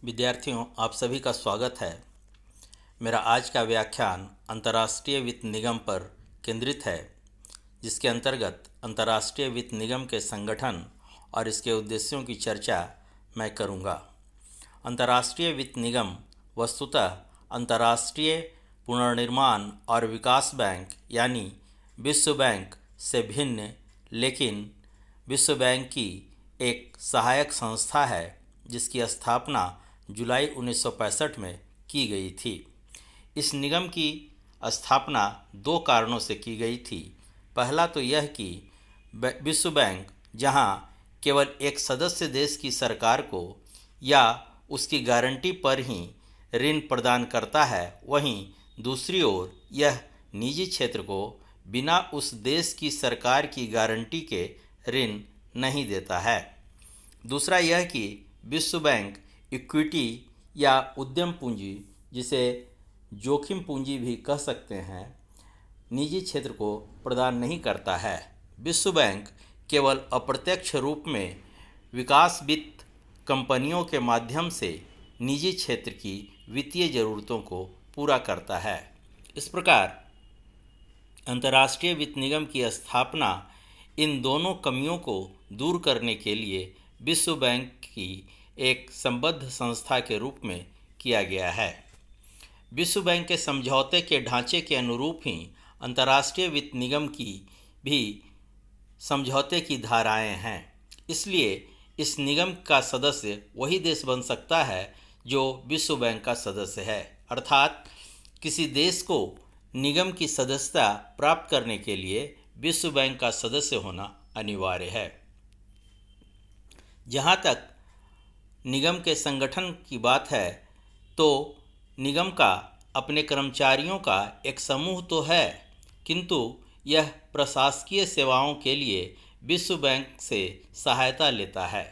विद्यार्थियों, आप सभी का स्वागत है। मेरा आज का व्याख्यान अंतर्राष्ट्रीय वित्त निगम पर केंद्रित है, जिसके अंतर्गत अंतर्राष्ट्रीय वित्त निगम के संगठन और इसके उद्देश्यों की चर्चा मैं करूंगा। अंतर्राष्ट्रीय वित्त निगम वस्तुतः अंतर्राष्ट्रीय पुनर्निर्माण और विकास बैंक यानी विश्व बैंक से भिन्न, लेकिन विश्व बैंक की एक सहायक संस्था है, जिसकी स्थापना जुलाई 1965 में की गई थी। इस निगम की स्थापना दो कारणों से की गई थी। पहला तो यह कि विश्व बैंक जहां केवल एक सदस्य देश की सरकार को या उसकी गारंटी पर ही ऋण प्रदान करता है, वहीं दूसरी ओर यह निजी क्षेत्र को बिना उस देश की सरकार की गारंटी के ऋण नहीं देता है। दूसरा यह कि विश्व बैंक इक्विटी या उद्यम पूंजी, जिसे जोखिम पूंजी भी कह सकते हैं, निजी क्षेत्र को प्रदान नहीं करता है। विश्व बैंक केवल अप्रत्यक्ष रूप में विकास वित्त कंपनियों के माध्यम से निजी क्षेत्र की वित्तीय ज़रूरतों को पूरा करता है। इस प्रकार अंतर्राष्ट्रीय वित्त निगम की स्थापना इन दोनों कमियों को दूर करने के लिए विश्व बैंक की एक संबद्ध संस्था के रूप में किया गया है। विश्व बैंक के समझौते के ढांचे के अनुरूप ही अंतर्राष्ट्रीय वित्त निगम की भी समझौते की धाराएं हैं। इसलिए इस निगम का सदस्य वही देश बन सकता है जो विश्व बैंक का सदस्य है, अर्थात किसी देश को निगम की सदस्यता प्राप्त करने के लिए विश्व बैंक का सदस्य होना अनिवार्य है। जहाँ तक निगम के संगठन की बात है, तो निगम का अपने कर्मचारियों का एक समूह तो है, किंतु यह प्रशासकीय सेवाओं के लिए विश्व बैंक से सहायता लेता है।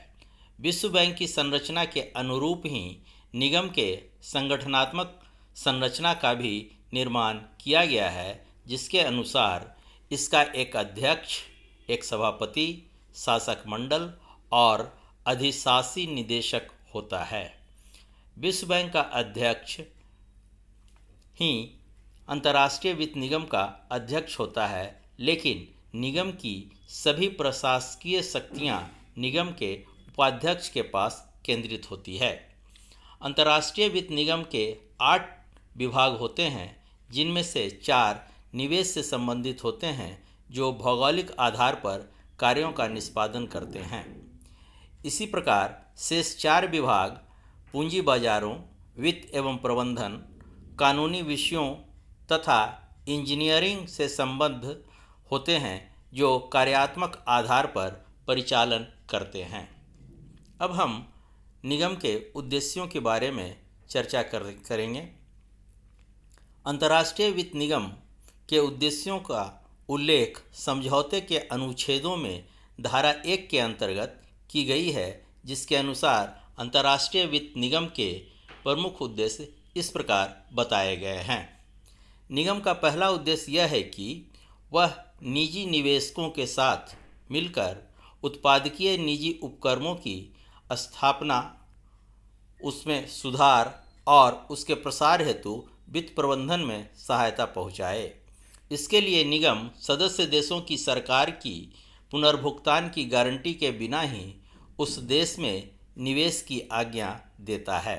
विश्व बैंक की संरचना के अनुरूप ही निगम के संगठनात्मक संरचना का भी निर्माण किया गया है, जिसके अनुसार इसका एक अध्यक्ष, एक सभापति, शासक मंडल और अधिशासी निदेशक होता है। विश्व बैंक का अध्यक्ष ही अंतर्राष्ट्रीय वित्त निगम का अध्यक्ष होता है, लेकिन निगम की सभी प्रशासकीय शक्तियां निगम के उपाध्यक्ष के पास केंद्रित होती है। अंतर्राष्ट्रीय वित्त निगम के 8 विभाग होते हैं, जिनमें से 4 निवेश से संबंधित होते हैं, जो भौगोलिक आधार पर कार्यों का निष्पादन करते हैं। इसी प्रकार शेष 4 विभाग पूंजी बाजारों, वित्त एवं प्रबंधन, कानूनी विषयों तथा इंजीनियरिंग से संबद्ध होते हैं, जो कार्यात्मक आधार पर परिचालन करते हैं। अब हम निगम के उद्देश्यों के बारे में चर्चा करेंगे। अंतर्राष्ट्रीय वित्त निगम के उद्देश्यों का उल्लेख समझौते के अनुच्छेदों में धारा 1 के अंतर्गत की गई है, जिसके अनुसार अंतर्राष्ट्रीय वित्त निगम के प्रमुख उद्देश्य इस प्रकार बताए गए हैं। निगम का पहला उद्देश्य यह है कि वह निजी निवेशकों के साथ मिलकर उत्पादकीय निजी उपक्रमों की स्थापना, उसमें सुधार और उसके प्रसार हेतु वित्त प्रबंधन में सहायता पहुंचाए। इसके लिए निगम सदस्य देशों की सरकार की पुनर्भुगतान की गारंटी के बिना ही उस देश में निवेश की आज्ञा देता है।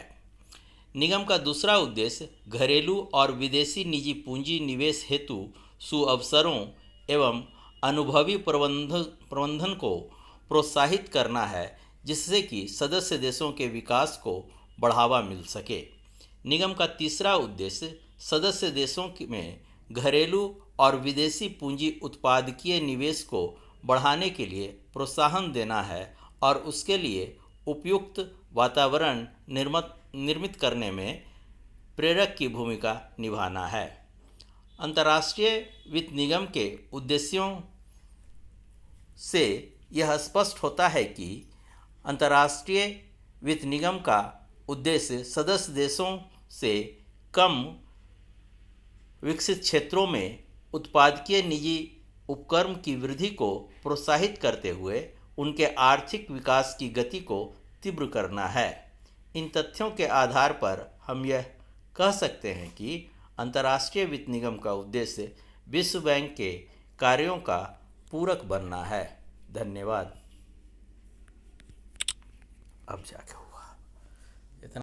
निगम का दूसरा उद्देश्य घरेलू और विदेशी निजी पूंजी निवेश हेतु सुअवसरों एवं अनुभवी प्रबंधन को प्रोत्साहित करना है, जिससे कि सदस्य देशों के विकास को बढ़ावा मिल सके। निगम का तीसरा उद्देश्य सदस्य देशों में घरेलू और विदेशी पूंजी उत्पादकीय निवेश को बढ़ाने के लिए प्रोत्साहन देना है और उसके लिए उपयुक्त वातावरण निर्मित करने में प्रेरक की भूमिका निभाना है। अंतर्राष्ट्रीय वित्त निगम के उद्देश्यों से यह स्पष्ट होता है कि अंतर्राष्ट्रीय वित्त निगम का उद्देश्य सदस्य देशों से कम विकसित क्षेत्रों में उत्पादकीय निजी उपक्रम की वृद्धि को प्रोत्साहित करते हुए उनके आर्थिक विकास की गति को तीव्र करना है। इन तथ्यों के आधार पर हम यह कह सकते हैं कि अंतर्राष्ट्रीय वित्त निगम का उद्देश्य विश्व बैंक के कार्यों का पूरक बनना है। धन्यवाद। अब जाके